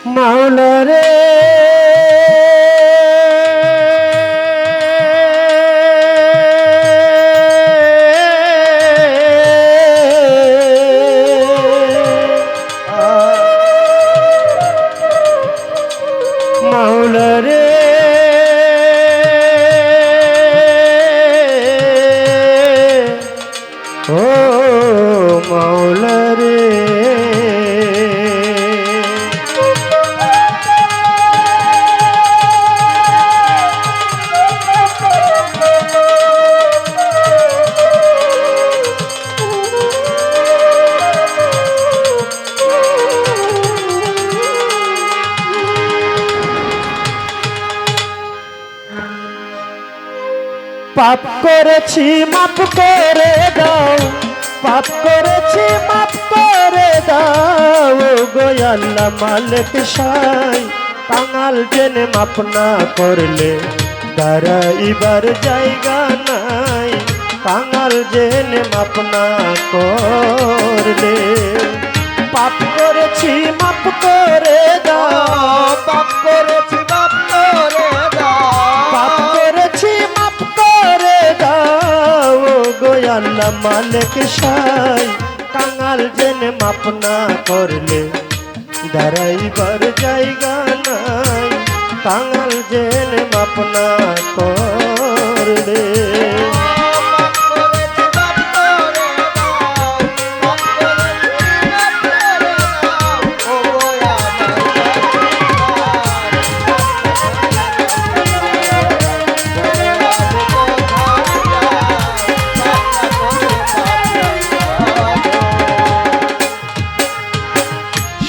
মাওলা রে মাওলা রে ও মাওলা রে পাপ করেছি মাপ করে দাও, পাপ করেছি মাপ করে দাও গো আল্লাহ মালিক সাই। কাঙাল জেনে মাপ না করলে দাঁড়াইবার জায়গা নাই, কাঙাল জেনে মাপ না করলে। পাপ করেছি মাপ করে দাও, পাপ করেছি মাপ করে দাও, পাপ করেছি মাপ করে দাও গো আল্লাহ মালিক সাই। কাঙাল জেনে মাপ না করলে দাঁড়াইবার জায়গা নাই, কাঙাল জেনে মাপ না করলে।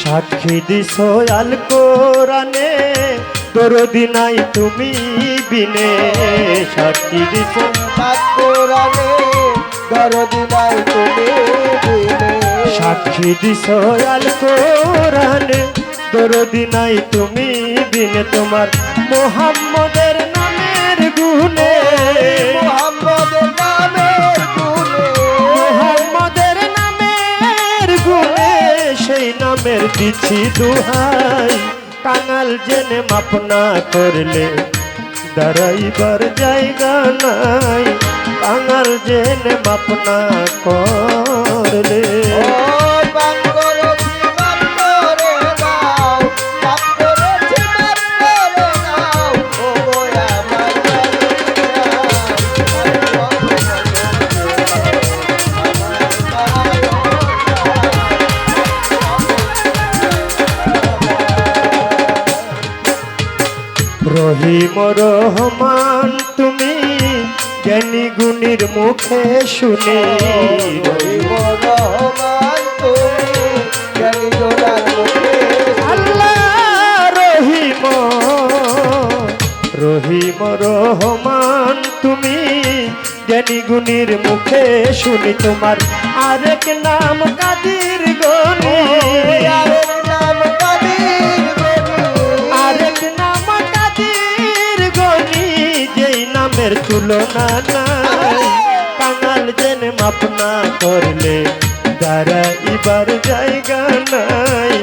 সাক্ষী দিছ আল কোরআনে দরদি নাই তুমি বিনে, সাক্ষী দিছ কোরআনে দরদি নাই তুমি বিনে, সাক্ষী দিছ আল কোরআনে দরদি নাই তুমি বিনে। তোমার মোহাম্মদের নামের গুণে, মুহাম্মদের নামের গুণে, মোহাম্মদের নামের গুণে সেই নামের দিছি দুহাই। কাঙাল জেনে মাপ না করলে দাঁড়াইবার জায়গা নাই, কাঙাল জেনে মাপ না করলে। পাপ করেছি মাপ করে দাও, পাপ করেছি মাপ করে দাও ও আমার রহিম রহমান তুমি জ্ঞানী গুণীর মুখে শুনে, রহিম রহমান তুমি জ্ঞানী জোড়ার মুখে, আল্লাহ রহিম রহিম রহমান তুমি জ্ঞানী গুণীর মুখে শুনি। তোমার আরেক নাম কাদির গনি, আরেক নাম কাদির গনি, আরেক নাম কাদির গনি যেই নামের তুলনা নাই। কাঙাল জেনে মাপ না করলে দাঁড়াইবার জায়গা নাই,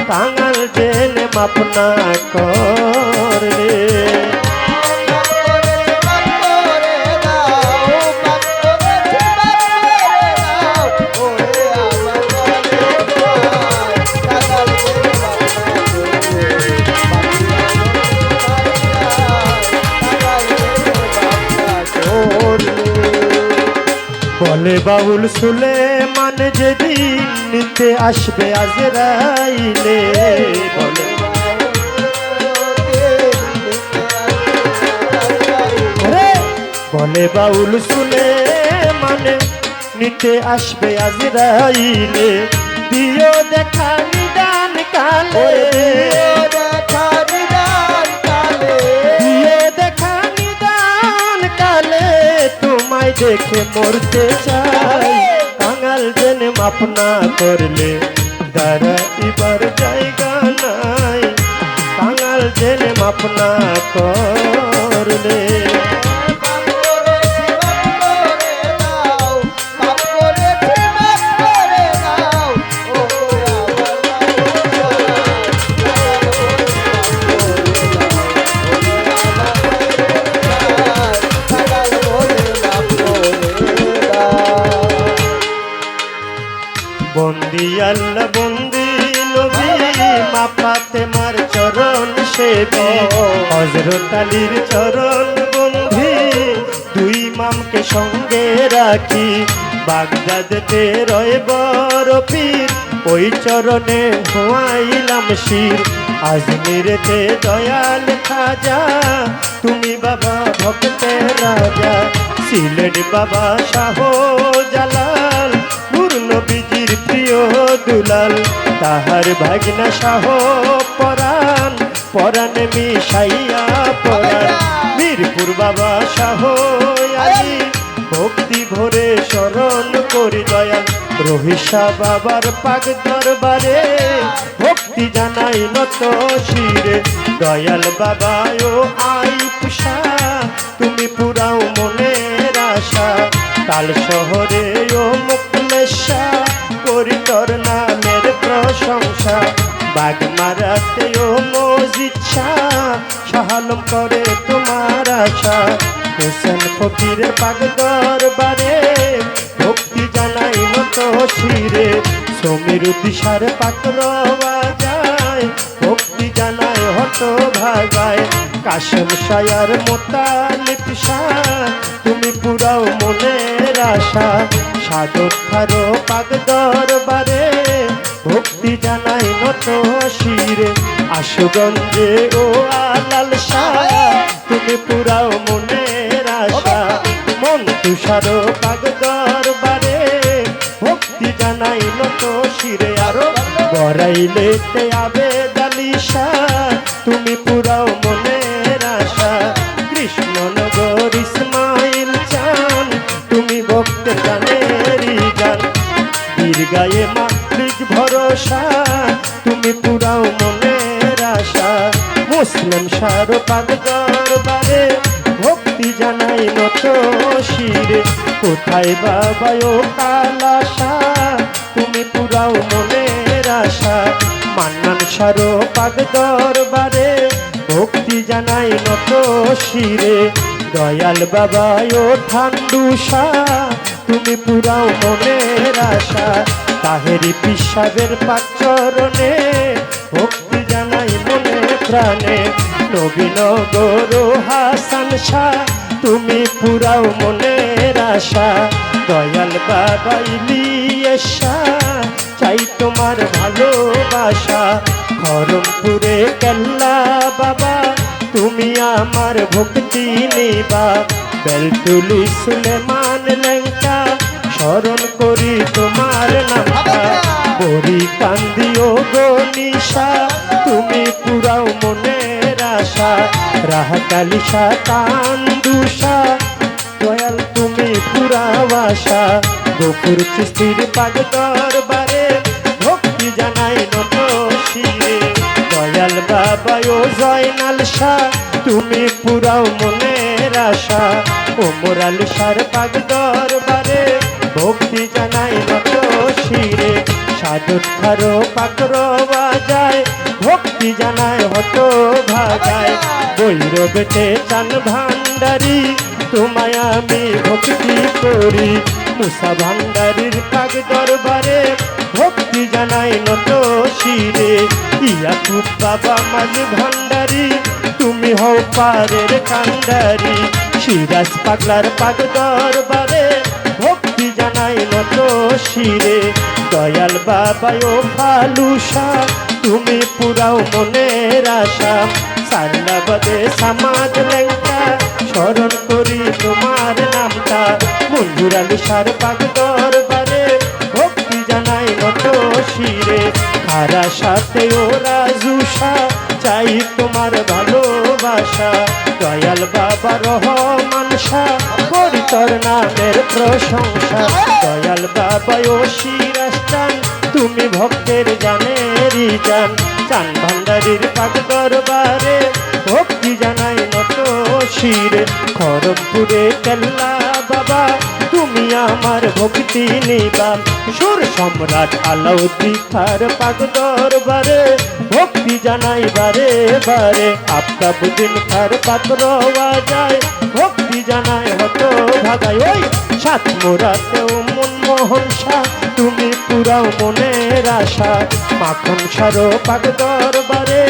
কাঙাল জেনে মাপ না করলে। বলে বাউল সুলেমান যেদিন নিতে আসবে আজরাইলে, বলে বলে বাউল সুলেমান নিতে আসবে আজরাইলে। দিও দেখা নিদান কালে, দিও দেখা নিদান কালে তোমায় দেখে মরতে চাই। কাঙাল জেনে মাপ না করলে দাঁড়াইবার জায়গা নাই, কাঙাল জেনে মাপ না করলে। বন্দি আল্লাহ বন্দি নবী মা ফাতেমার চরণ সেবী হযরত আলীর চরণ বন্ধি দুই ইমামকে সঙ্গে রাখি বাগদাদেতে রয় বড় পীর ওই চরণে হুয়াইলাম শির আজমিরেতে দয়াল খাজা তুমি বাবা ভক্তের রাজা সিলেট বাবা শাহ জালাল নূর নবীজির প্রিয় দুলাল তাহার ভাগনা শাহ পরাণ পরাণে মিশাইয়া পরাণ মিরপুর বাবা শাহ আলী ভক্তি ভরে স্মরণ করি দয়াল রহিষা বাবার পাক দরবারে ভক্তি জানাই নত শিরে দয়াল বাবা ও আইপুষা তুমি পুরাও মনের আশা কাল শহরে ও মুকলেশা করি তোর নামের প্রশংসা বাগমারাতে ও মসজিদ শাহ শাহালম করে তোমার আশা হোসেন ফকিরের পাক দরবারে ভক্তি জানাই নত শিরে সমীর দিশার পাত্র বাজায় ভক্তি জানায় হত ভাগায় কাশেম শায়ার মোতালিব শাহ তুমি পুরাও মনের আশা সাদত খারো পাক দরবারে ভক্তি জানাই নত শিরে আশুগঞ্জে ও আলাল শাহ তুমি পুরাও মনের আশা মন তুষারো পাক দরবারে ভক্তি জানাই নত শিরে আরো বড়াইলেতে আবে দালিশা তুমি পুরাও মনের আশা কৃষ্ণনগর ইসমাইল চান তুমি ভক্তের গানেরই গান দীর্ঘায়ে মাতৃক ভরসা তুমি পুরাও মনের আশা মুসলিম সারো পাক দরবারে ভক্তি জানাই নত শিরে কোথায় বাবা ও কালাশা তুমি পুরাও মনের আশা মান্নান সারো পাক দরবারে ভক্তি জানাই নত শিরে দয়াল বাবা ও ঠান্ডুসা তুমি পুরাও মনের আশা তাহেরি পিসাবের পাচরণে ভক্তি জানাই মনে প্রাণে নবীনগর হাসান শাহ তুমি পুরাও মনের আশা দয়াল বাবা ইলিয়াসা চাই তোমার ভালোবাসা খরমপুরে কেল্লা বাবা তুমি আমার ভক্তি নিবা বেলতুলি সুলেমান লেঙ্কা স্মরণ করি তোমার নামটা বড়ি কান্দিও গো নিশা তুমি পুরাও মনের আশা রাহাকালিশা কান্দুষা দয়াল তুমি পুরাও আশা গোপুর চিস্তির পাক দরবারে ভক্তি জানাই নত শিরে দয়াল বাবা ও জয়নাল শাহ তুমি পুরাও মনের আশা ওমর আলী শাহর পাক দরবারে ভক্তি জানাই নত শিরে সাধুত খারো পাকর বাজায় ভক্তি জানায় হত ভাগায় বৈরবেতে চান ভান্ডারি তোমায় আমি ভক্তি করি মুসা ভান্ডারির পাক দরবারে ভক্তি জানাই নত শিরে ইয়াকুব বাবা মাঝ ভান্ডারি তুমি হও পারের কান্ডারি সিরাজ পাগলার পাক দরবারে ভক্তি জানাই নত শিরে দয়াল বাবা ও ফালুসা তুমি পুরাও মনের আশা সাল্লাবাদে সমাজ লেঙ্কা স্মরণ করি তোমার নামটা মঞ্জুর আলী সার পাক দরবারে ভক্তি জানাই নত শিরে খারা সাথে ও রাজুষা চাই তোমার ভালোবাসা দয়াল বাবা রহমান শাহ করি তোর নামের প্রশংসা দয়াল বাবা ও শিরাস্তান তুমি ভক্তের জানেরই জান চান ভান্ডারির পাক দরবারে ভক্তি জানাই নত শিরে খড়গপুরে কেল্লা বাবা তুমি আমার ভক্তি নিবা সুর সম্রাট আলাউদ্দিন খার পাক দরবারে ভক্তি জানাই বারে বারে আফতাবুদ্দিন খার পাত্র বাজায় ভক্তি জানাই হত ভাগায় ওই সাত মোরাতে ও মনমোহন শাহ তুমি পুরা পুরাও মনের আশা মাখন সারো পাক দরবারে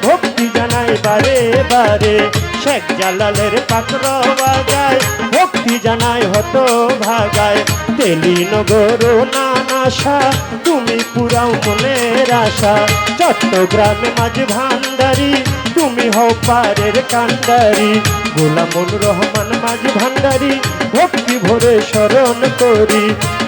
ভক্তি জানাই বারে বারে শেখ জালালের পাত্র বাজায় ভক্তি জানাই হত ভাগায় তেলি নগর নানাশা তুমি পুরাও মনের আশা চট্টগ্রামে মাঝ ভান্ডারি তুমি হও পারের কান্ডারি গোলামুর রহমান মাঝ ভান্ডারি ভক্তি ভরে স্মরণ করি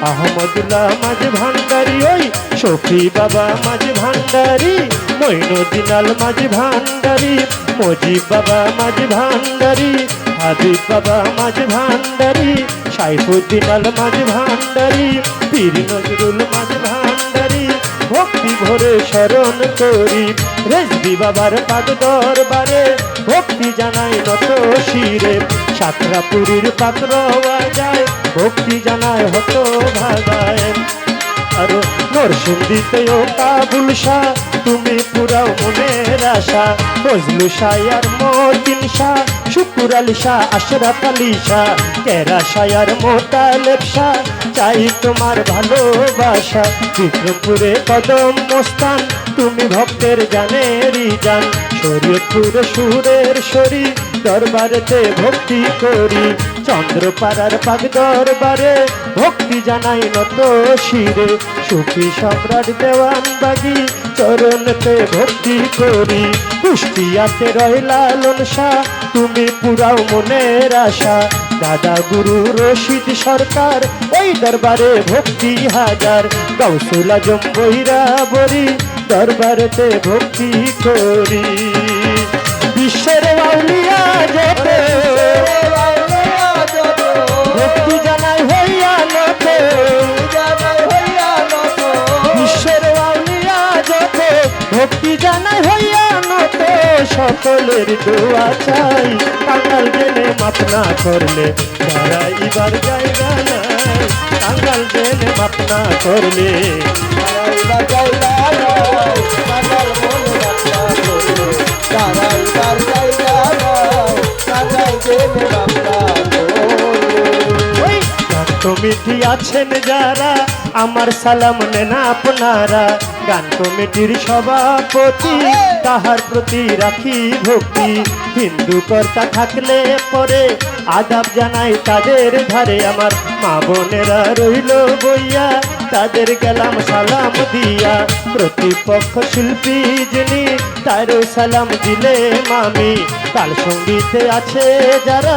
আহমদুল্লাহ মাঝ ভান্ডারি ওই শফি বাবা মাঝ ভান্ডারি মঈনুদ্দিন মাঝ ভান্ডারি মজিব বাবা মাঝ ভান্ডারি হাবিব বাবা মাঝ ভান্ডারি সাইফুদ্দিন মাঝ ভান্ডারি পীর নজরুল মাঝ ভান্ডারি ভক্তি ভরে স্মরণ করি রেজবি বাবার পাদ দরবারে ভক্তি জানাই নত শিরে সাতরাপুরীর পাত্র বাজায় ভক্তি জানায় হত ভাগায় আর নরসিংদীতে ও কাবুল শাহ তুমি পুরাও মনের আশা ফজলু শাহ আর মতিন শাহ শুকুর আলী শাহ আশরাফ আলী শাহ কেরা শাহ আর মোতালেব শাহ চাই তোমার ভালোবাসা বিক্রমপুরে কদম মোস্তান তুমি ভক্তের জানেরই জান শরীয়তপুরে সুরের শরী দরবারেতে ভক্তি করি চন্দ্রপাড়ার পাক দরবারে ভক্তি জানাই নত শিরে সুফি সম্রাট দেওয়ান বাগি চরণতে ভক্তি করি কুষ্টিয়াতে রয় লালন শাহ তুমি পুরাও মনের আশা দাদা গুরু রশিদ সরকার ওই দরবারে ভক্তি হাজার গাউসুল আজম বৈরাবরী দরবারেতে ভক্তি করি বিশ্বের আউলিয়া যত ভক্তি জানাই হইয়া নত বিশ্বের আউলিয়া যত ভক্তি জানাই হইয়া নত সকলের দোয়া চাই কাঙ্গাল জেনে মাপ না করলে দাঁড়াইবার জায়গা নাই কাঙ্গাল জেনে মাপ না করলে কমিটি আছেন যারা আমার সালাম নেন আপনারা গান কমিটির সভাপতি তাহার প্রতি রাখি ভক্তি হিন্দু কর্তা থাকলে পরে আদাব জানাই তাদের ধারে আমার মা বোনেরা রইল বইয়া তাদের গেলাম সালাম দিয়া প্রতিপক্ষ শিল্পী যিনি তারও সালাম দিলে মামি তাল সঙ্গীতে আছে যারা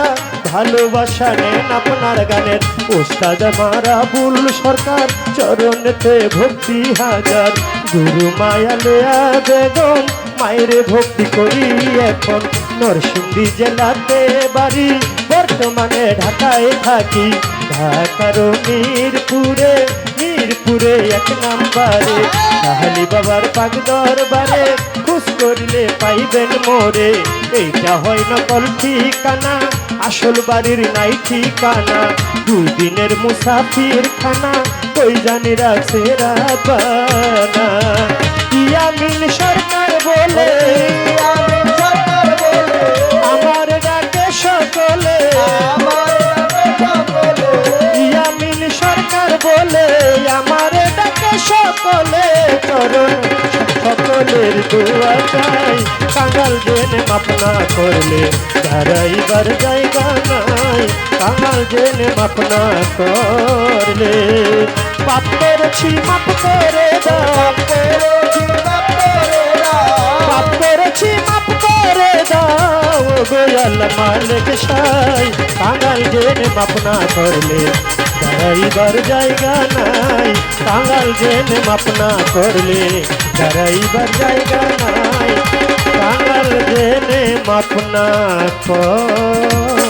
ভালোবাসা নেন আপনার গানের ওস্তাদ মারাবুল সরকার চরণেতে ভক্তি হাজার গুরু মায়া লেয়া বেগম মায়ের ভক্তি করি এখন নরসিংদী জেলাতে বাড়ি বর্তমানে ঢাকায় থাকি ঢাকার মিরপুরে এক নাম্বারে শাহালি বাবার পাক দরবারে খুশ করিলে পাইবেন মোরে এইটা হয় নকল ঠিকানা আসল বাড়ির নাই ঠিকানা দুদিনের মুসাফির খানা কই জানি রাখছে রাবানা ইয়ামিন সরকার বলে আমার ডাকে সকলে ইয়ামিন সরকার বলে আমার ডাকে সকলে চরণ সকলের দোয়া চাই কাঙ্গাল জেনে মাপ না করলে দাঁড়াইবার জায়গা নাই কাঙ্গাল জেনে মাপ না করলে পাপ করেছি মাপ করে দাও পাপ করেছি মাপ করে দাও গোয়াল মালিক সাই কাঙ্গাল জেনে মাপ না করলে দাঁড়াইবার জায়গা নাই কাঙ্গাল জেনে মাপ না করলে দাঁড়াইবার জায়গা নাই কাঙ্গাল জেনে মাপ না কর